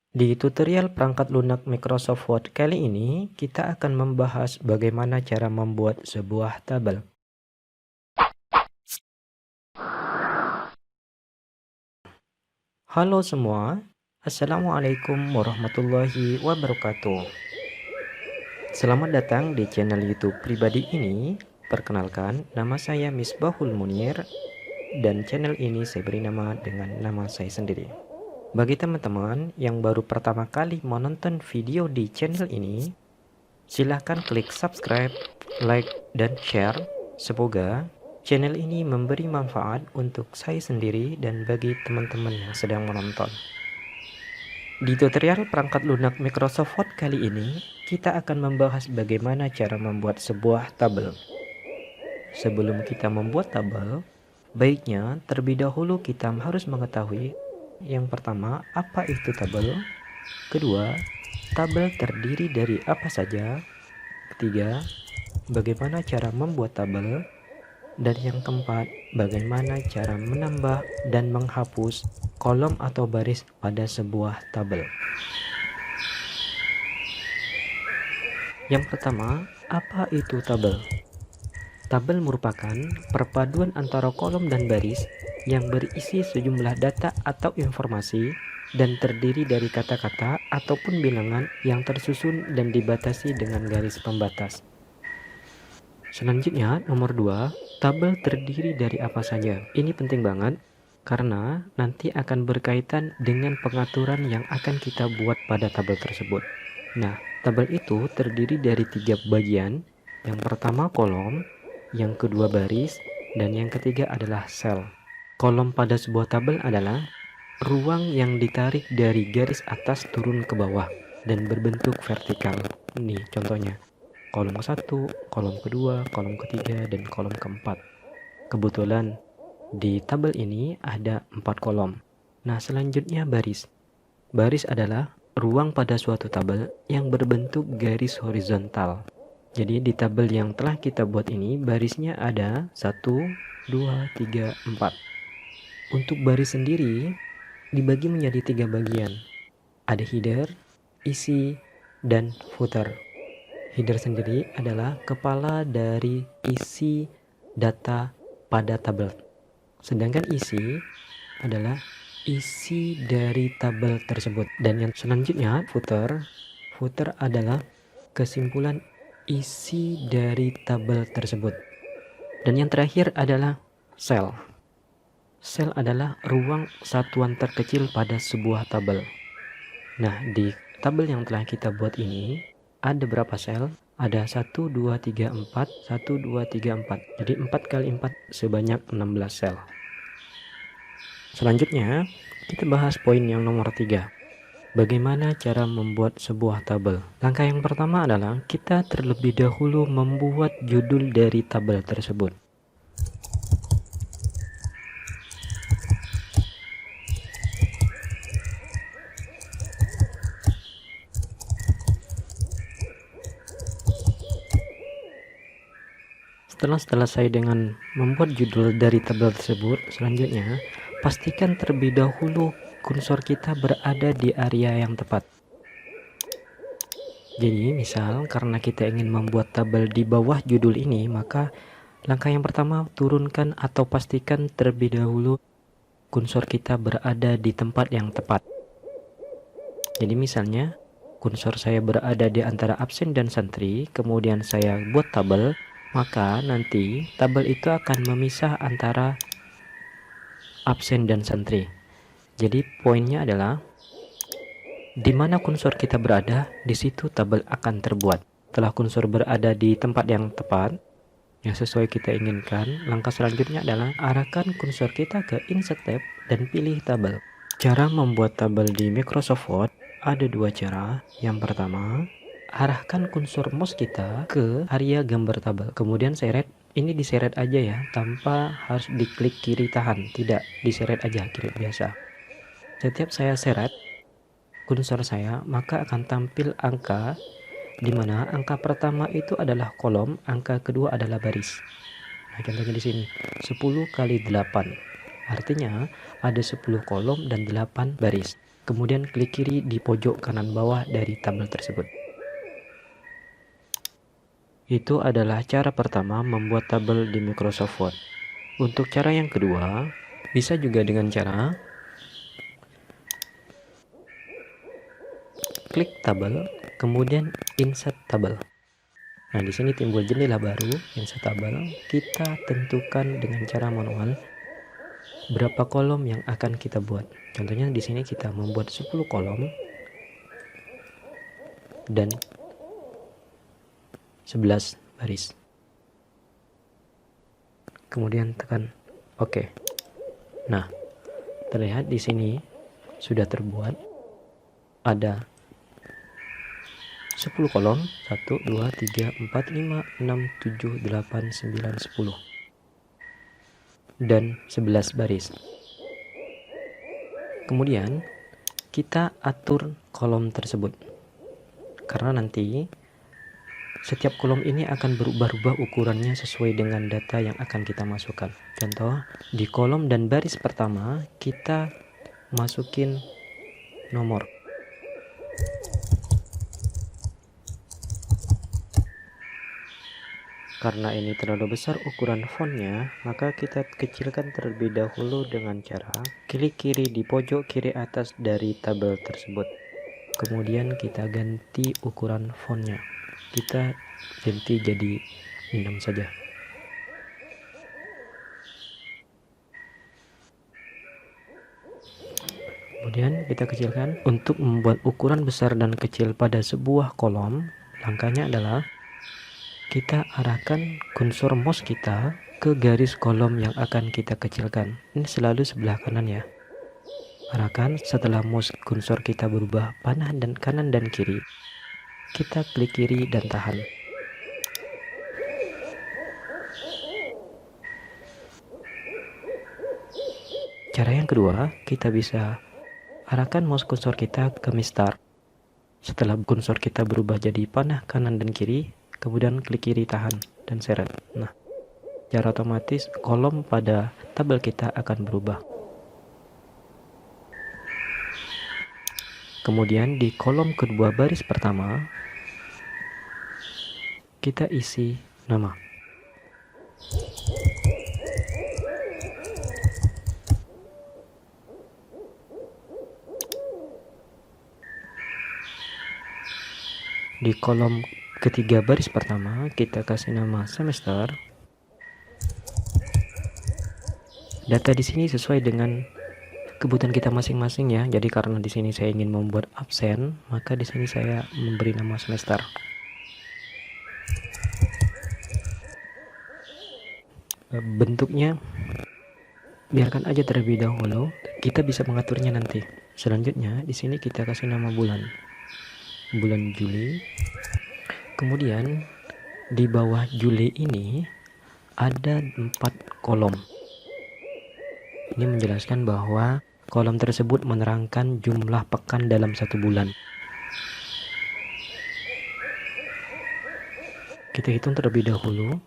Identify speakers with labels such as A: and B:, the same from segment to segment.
A: Di tutorial perangkat lunak Microsoft Word kali ini, kita akan membahas bagaimana cara membuat sebuah tabel. Halo semua, Assalamualaikum warahmatullahi wabarakatuh. Selamat datang di channel YouTube pribadi ini. Perkenalkan, nama saya Misbahul Munir, dan channel ini saya beri nama dengan nama saya sendiri. Bagi teman-teman yang baru pertama kali menonton video di channel ini, silahkan klik subscribe, like, dan share. Semoga channel ini memberi manfaat untuk saya sendiri dan bagi teman-teman yang sedang menonton. Di tutorial perangkat lunak Microsoft Word kali ini, kita akan membahas bagaimana cara membuat sebuah tabel. Sebelum kita membuat tabel, baiknya terlebih dahulu kita harus mengetahui yang pertama, apa itu tabel? Kedua, tabel terdiri dari apa saja? Ketiga, bagaimana cara membuat tabel? Dan yang keempat, bagaimana cara menambah dan menghapus kolom atau baris pada sebuah tabel. Yang pertama, apa itu tabel? Tabel merupakan perpaduan antara kolom dan baris yang berisi sejumlah data atau informasi dan terdiri dari kata-kata ataupun bilangan yang tersusun dan dibatasi dengan garis pembatas. Selanjutnya, nomor 2, tabel terdiri dari apa saja? Ini penting banget karena nanti akan berkaitan dengan pengaturan yang akan kita buat pada tabel tersebut. Nah, tabel itu terdiri dari 3 bagian. Yang pertama kolom, yang kedua baris, dan yang ketiga adalah sel. Kolom pada sebuah tabel adalah ruang yang ditarik dari garis atas turun ke bawah dan berbentuk vertikal. Ini contohnya. Kolom ke-1, kolom kedua, kolom ketiga, dan kolom keempat. Kebetulan di tabel ini ada 4 kolom. Nah, selanjutnya baris. Baris adalah ruang pada suatu tabel yang berbentuk garis horizontal. Jadi di tabel yang telah kita buat ini, barisnya ada 1, 2, 3, 4. Untuk baris sendiri dibagi menjadi 3 bagian. Ada header, isi, dan footer. Header sendiri adalah kepala dari isi data pada tabel. Sedangkan isi adalah isi dari tabel tersebut. Dan yang selanjutnya footer. Footer adalah kesimpulan isi dari tabel tersebut. Dan yang terakhir adalah sel. Sel adalah ruang satuan terkecil pada sebuah tabel. Nah, di tabel yang telah kita buat ini ada berapa sel? Ada 1, 2, 3, 4, 1, 2, 3, 4. Jadi 4 kali 4 sebanyak 16 sel. Selanjutnya, kita bahas poin yang nomor 3. Bagaimana cara membuat sebuah tabel? Langkah yang pertama adalah kita terlebih dahulu membuat judul dari tabel tersebut. Setelah selesai dengan membuat judul dari tabel tersebut, selanjutnya pastikan terlebih dahulu kursor kita berada di area yang tepat. Jadi misal karena kita ingin membuat tabel di bawah judul ini, maka langkah yang pertama turunkan atau pastikan terlebih dahulu kursor kita berada di tempat yang tepat. Jadi misalnya kursor saya berada di antara absen dan santri, kemudian saya buat tabel, maka nanti tabel itu akan memisah antara absen dan santri. Jadi poinnya adalah di mana kursor kita berada, di situ tabel akan terbuat. Setelah kursor berada di tempat yang tepat, yang sesuai kita inginkan, langkah selanjutnya adalah arahkan kursor kita ke insert tab dan pilih tabel. Cara membuat tabel di Microsoft Word ada 2 cara. Yang pertama, arahkan kursor mouse kita ke area gambar tabel, kemudian seret. Ini diseret aja ya, tanpa harus diklik kiri tahan, tidak, diseret aja klik biasa. Setiap saya seret kursor saya, maka akan tampil angka, di mana angka pertama itu adalah kolom, angka kedua adalah baris. Nah, contohnya di sini 10 kali 8, artinya ada 10 kolom dan 8 baris. kemudian klik kiri di pojok kanan bawah dari tabel tersebut. Itu adalah cara pertama membuat tabel di Microsoft Word. Untuk cara yang kedua, bisa juga dengan cara klik tabel, kemudian insert tabel. Nah, di sini timbul jendela baru, insert tabel. Kita tentukan dengan cara manual berapa kolom yang akan kita buat. Contohnya di sini kita membuat 10 kolom dan 11 baris. Kemudian tekan OK. Nah, terlihat di sini sudah terbuat ada 10 kolom, 1, 2, 3, 4, 5, 6, 7, 8, 9, 10 dan 11 baris. Kemudian kita atur kolom tersebut, karena nanti setiap kolom ini akan berubah-ubah ukurannya sesuai dengan data yang akan kita masukkan. Contoh, di kolom dan baris pertama kita masukin nomor. Karena ini terlalu besar ukuran fontnya, maka kita kecilkan terlebih dahulu dengan cara klik kiri di pojok kiri atas dari tabel tersebut. Kemudian kita ganti ukuran fontnya. Kita ganti jadi 6 saja. Kemudian kita kecilkan. Untuk membuat ukuran besar dan kecil pada sebuah kolom, langkahnya adalah kita arahkan kursor mouse kita ke garis kolom yang akan kita kecilkan. Ini selalu sebelah kanan ya. Arahkan setelah mouse kursor kita berubah panah dan kanan dan kiri. Kita klik kiri dan tahan. Cara yang kedua, kita bisa arahkan mouse kursor kita ke mistar. Setelah kursor kita berubah jadi panah kanan dan kiri, kemudian klik kiri tahan dan seret. Nah, secara otomatis kolom pada tabel kita akan berubah. Kemudian di kolom kedua baris pertama kita isi nama. Di kolom ketiga baris pertama kita kasih nama semester. Data di sini sesuai dengan kebutuhan kita masing-masing ya. Jadi karena di sini saya ingin membuat absen, maka di sini saya memberi nama semester. Bentuknya biarkan aja terlebih dahulu, kita bisa mengaturnya nanti. Selanjutnya di sini kita kasih nama bulan Juli. Kemudian di bawah Juli ini ada 4 kolom. Ini menjelaskan bahwa kolom tersebut menerangkan jumlah pekan dalam 1 bulan. Kita hitung terlebih dahulu.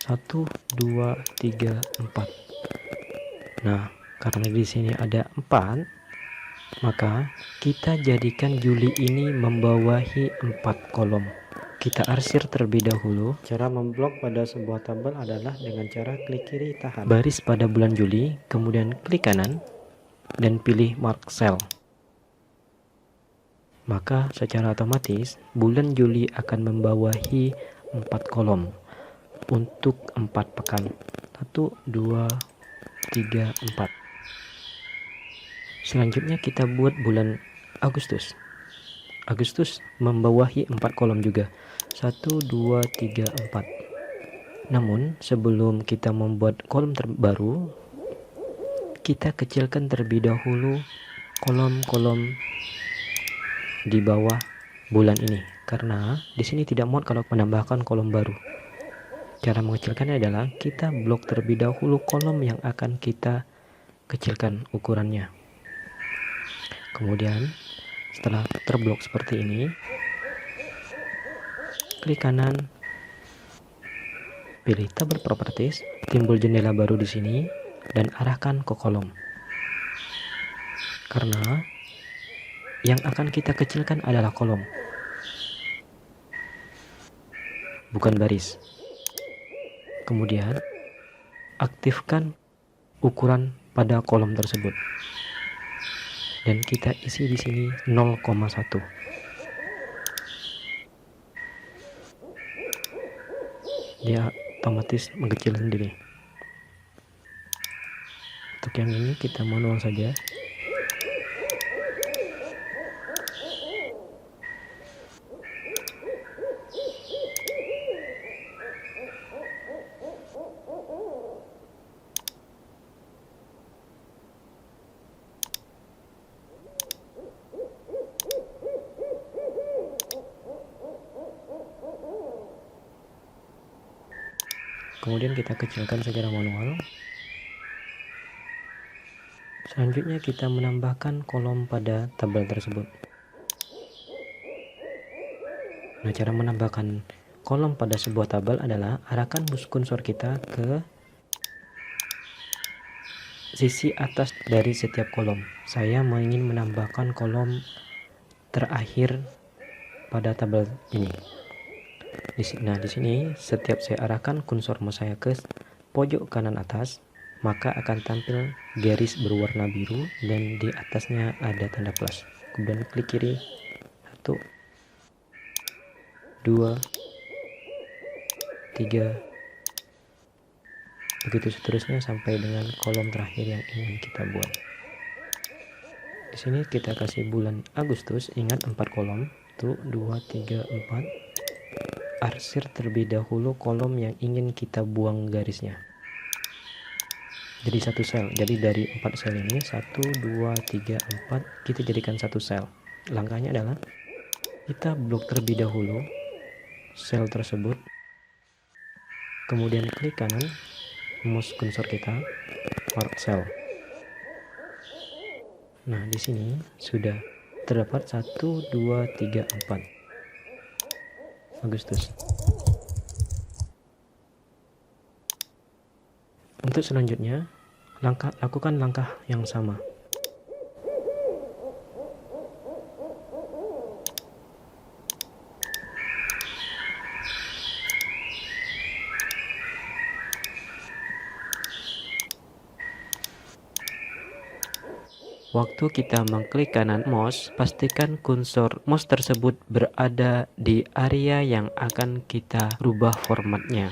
A: 1, 2, 3, 4. Nah, karena di sini ada 4, maka kita jadikan Juli ini membawahi 4 kolom. Kita arsir terlebih dahulu. Cara memblok pada sebuah tabel adalah dengan cara klik kiri tahan baris pada bulan Juli, kemudian klik kanan dan pilih mark cell. Maka secara otomatis bulan Juli akan membawahi 4 kolom untuk 4 pekan. 1, 2, 3, 4. Selanjutnya kita buat bulan Agustus. Agustus membawahi 4 kolom juga. 1, 2, 3, 4. Namun sebelum kita membuat kolom terbaru, kita kecilkan terlebih dahulu kolom-kolom di bawah bulan ini, karena di sini tidak muat kalau menambahkan kolom baru. Cara mengecilkannya adalah kita blok terlebih dahulu kolom yang akan kita kecilkan ukurannya. Kemudian setelah terblok seperti ini, klik kanan, pilih tabel properties, timbul jendela baru di sini dan arahkan ke kolom. Karena Yang akan kita kecilkan adalah kolom, bukan baris. Kemudian aktifkan ukuran pada kolom tersebut dan kita isi di sini 0,1. Dia otomatis mengecil sendiri. Untuk yang ini kita manual saja. Kemudian kita kecilkan secara manual. Selanjutnya kita menambahkan kolom pada tabel tersebut. Nah, cara menambahkan kolom pada sebuah tabel adalah arahkan mouse kursor kita ke sisi atas dari setiap kolom. Saya ingin menambahkan kolom terakhir pada tabel ini. Nah, di sini setiap saya arahkan kursor mouse saya ke pojok kanan atas, maka akan tampil garis berwarna biru dan di atasnya ada tanda plus. Kemudian klik kiri, 1, 2, 3, begitu seterusnya sampai dengan kolom terakhir yang ingin kita buat. Di sini kita kasih bulan Agustus, ingat 4 kolom, 1, 2, 3, 4. Arsir terlebih dahulu kolom yang ingin kita buang garisnya. Jadi satu sel. Jadi dari 4 sel ini 1, 2, 3, 4 kita jadikan satu sel. Langkahnya adalah kita blok terlebih dahulu sel tersebut. Kemudian klik kanan mouse kursor kita, mark cell. Nah, di sini sudah terdapat 1, 2, 3, 4 Agustus. Untuk selanjutnya, lakukan langkah yang sama. Waktu kita mengklik kanan mouse, pastikan kursor mouse tersebut berada di area yang akan kita rubah formatnya.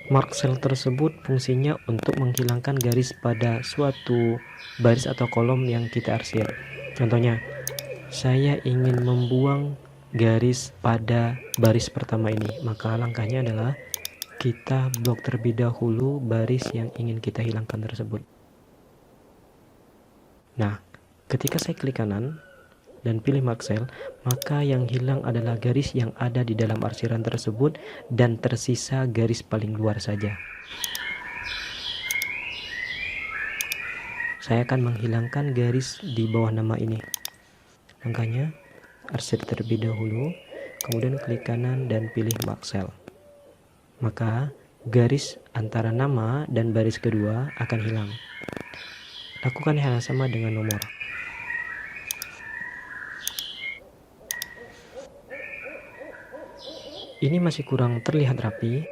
A: Mark cell tersebut fungsinya untuk menghilangkan garis pada suatu baris atau kolom yang kita arsir. Contohnya, saya ingin membuang garis pada baris pertama ini, maka langkahnya adalah kita blok terlebih dahulu baris yang ingin kita hilangkan tersebut. Nah, ketika saya klik kanan dan pilih mark cell, maka yang hilang adalah garis yang ada di dalam arsiran tersebut dan tersisa garis paling luar saja. Saya akan menghilangkan garis di bawah nama ini. Langkahnya, arsir terlebih dahulu, kemudian klik kanan dan pilih mark cell. Maka garis antara nama dan baris kedua akan hilang. Lakukan hal yang sama dengan nomor. Ini masih kurang terlihat rapi.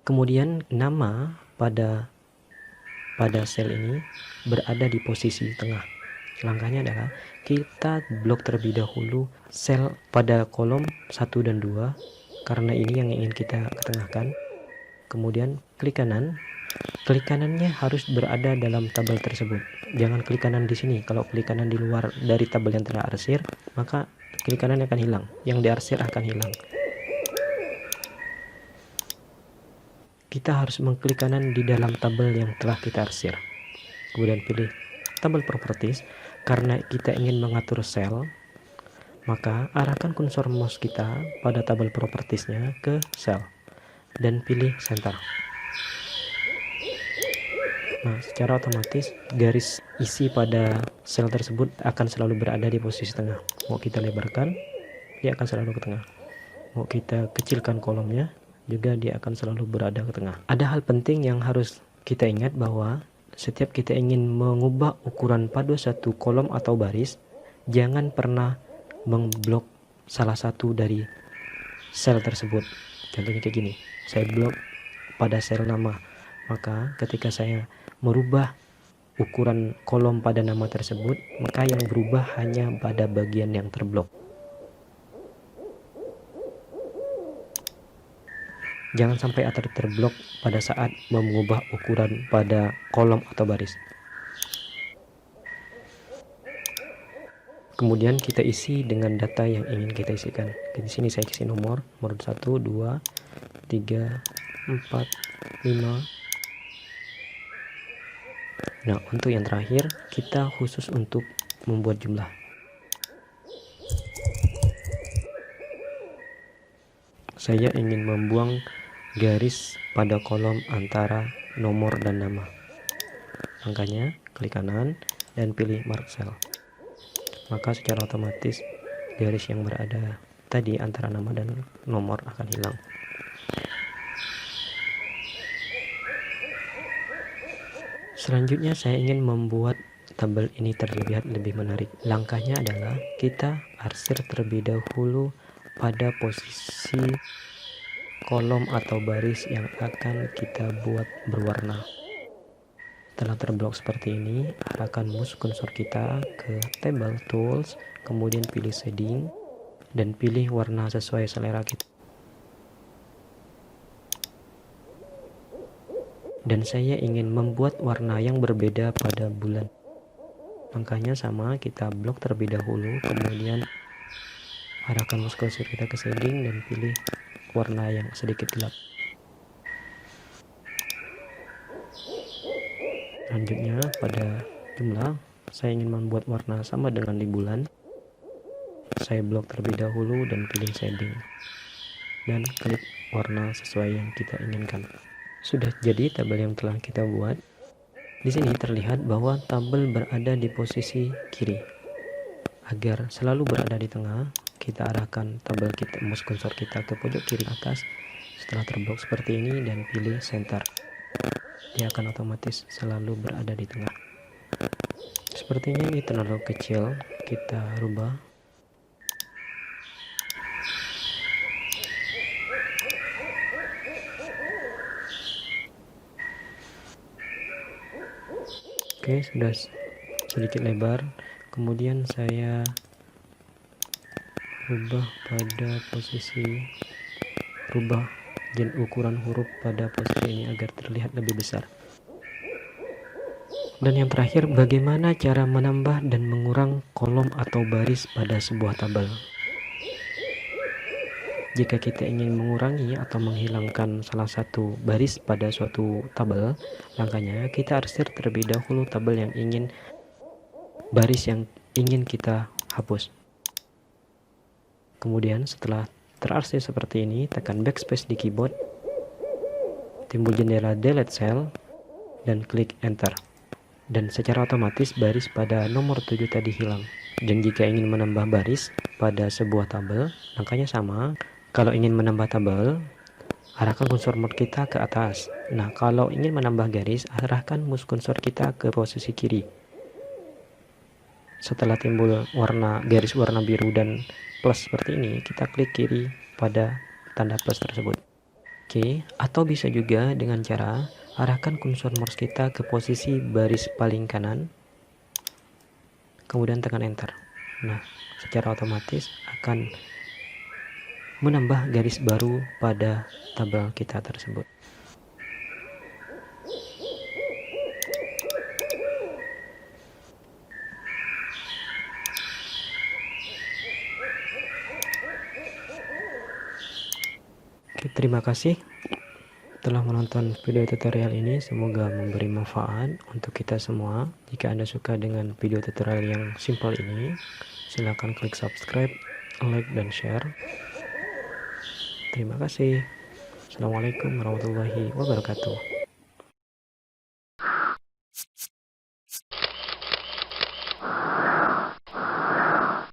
A: Kemudian nama pada sel ini berada di posisi tengah. Langkahnya adalah kita blok terlebih dahulu sel pada kolom 1 dan 2 karena ini yang ingin kita ketengahkan. kemudian klik kanan. Klik kanannya harus berada dalam tabel tersebut. Jangan klik kanan di sini. Kalau klik kanan di luar dari tabel yang telah arsir, maka klik kanan akan hilang. Yang diarsir akan hilang. Kita harus mengklik kanan di dalam tabel yang telah kita arsir. Kemudian pilih tabel properties. Karena kita ingin mengatur sel, maka arahkan kursor mouse kita pada tabel propertiesnya ke sel dan pilih center. Nah, secara otomatis garis isi pada sel tersebut akan selalu berada di posisi tengah. Mau kita lebarkan, dia akan selalu ke tengah. Mau kita kecilkan kolomnya, juga dia akan selalu berada ke tengah. Ada hal penting yang harus kita ingat bahwa setiap kita ingin mengubah ukuran pada satu kolom atau baris, jangan pernah memblok salah satu dari sel tersebut. Contohnya kayak gini, saya blok pada sel nama, maka ketika saya merubah ukuran kolom pada nama tersebut, maka yang berubah hanya pada bagian yang terblok. Jangan sampai ada terblok pada saat mengubah ukuran pada kolom atau baris. Kemudian kita isi dengan data yang ingin kita isikan. Di sini saya isi nomor 1, 2, 3, 4, 5. Nah, untuk yang terakhir, kita khusus untuk membuat jumlah. Saya ingin membuang garis pada kolom antara nomor dan nama. Makanya, klik kanan dan pilih mark cell. Maka secara otomatis garis yang berada tadi antara nama dan nomor akan hilang. Selanjutnya saya ingin membuat tabel ini terlihat lebih menarik. Langkahnya adalah kita arsir terlebih dahulu pada posisi kolom atau baris yang akan kita buat berwarna. Setelah terblok seperti ini, arahkan mouse kursor kita ke table tools, kemudian pilih shading dan pilih warna sesuai selera kita. Dan saya ingin membuat warna yang berbeda pada bulan. Makanya sama, kita blok terlebih dahulu, kemudian arahkan mouse cursor kita ke shading dan pilih warna yang sedikit gelap. Selanjutnya pada jumlah, saya ingin membuat warna sama dengan di bulan. Saya blok terlebih dahulu dan pilih shading dan klik warna sesuai yang kita inginkan. Sudah jadi tabel yang telah kita buat. Di sini terlihat bahwa tabel berada di posisi kiri. Agar selalu berada di tengah, kita arahkan tabel kita, mouse cursor kita ke pojok kiri atas. Setelah terblok seperti ini dan pilih center, dia akan otomatis selalu berada di tengah. Sepertinya ini terlalu kecil, kita rubah. Oke, sudah sedikit lebar. Kemudian saya rubah pada posisi, rubah ukuran huruf pada posisi ini agar terlihat lebih besar. Dan yang terakhir, bagaimana cara menambah dan mengurang kolom atau baris pada sebuah tabel. Jika kita ingin mengurangi atau menghilangkan salah satu baris pada suatu tabel, langkahnya kita arsir terlebih dahulu tabel yang ingin, baris yang ingin kita hapus. Kemudian setelah terarsir seperti ini, tekan backspace di keyboard, timbul jendela delete cell, dan klik enter. Dan secara otomatis baris pada nomor 7 tadi hilang. Dan jika ingin menambah baris pada sebuah tabel, langkahnya sama. Kalau ingin menambah tabel, arahkan kursor mouse kita ke atas. Nah, kalau ingin menambah garis, arahkan mouse kursor kita ke posisi kiri. Setelah timbul garis warna biru dan plus seperti ini, kita klik kiri pada tanda plus tersebut. Oke, atau bisa juga dengan cara arahkan kursor mouse kita ke posisi baris paling kanan, kemudian tekan enter. Nah, secara otomatis akan menambah garis baru pada tabel kita tersebut. Oke, terima kasih telah menonton video tutorial ini. Semoga memberi manfaat untuk kita semua. Jika Anda suka dengan video tutorial yang simpel ini, silahkan klik subscribe, like, dan share. Terima kasih. Assalamualaikum warahmatullahi wabarakatuh.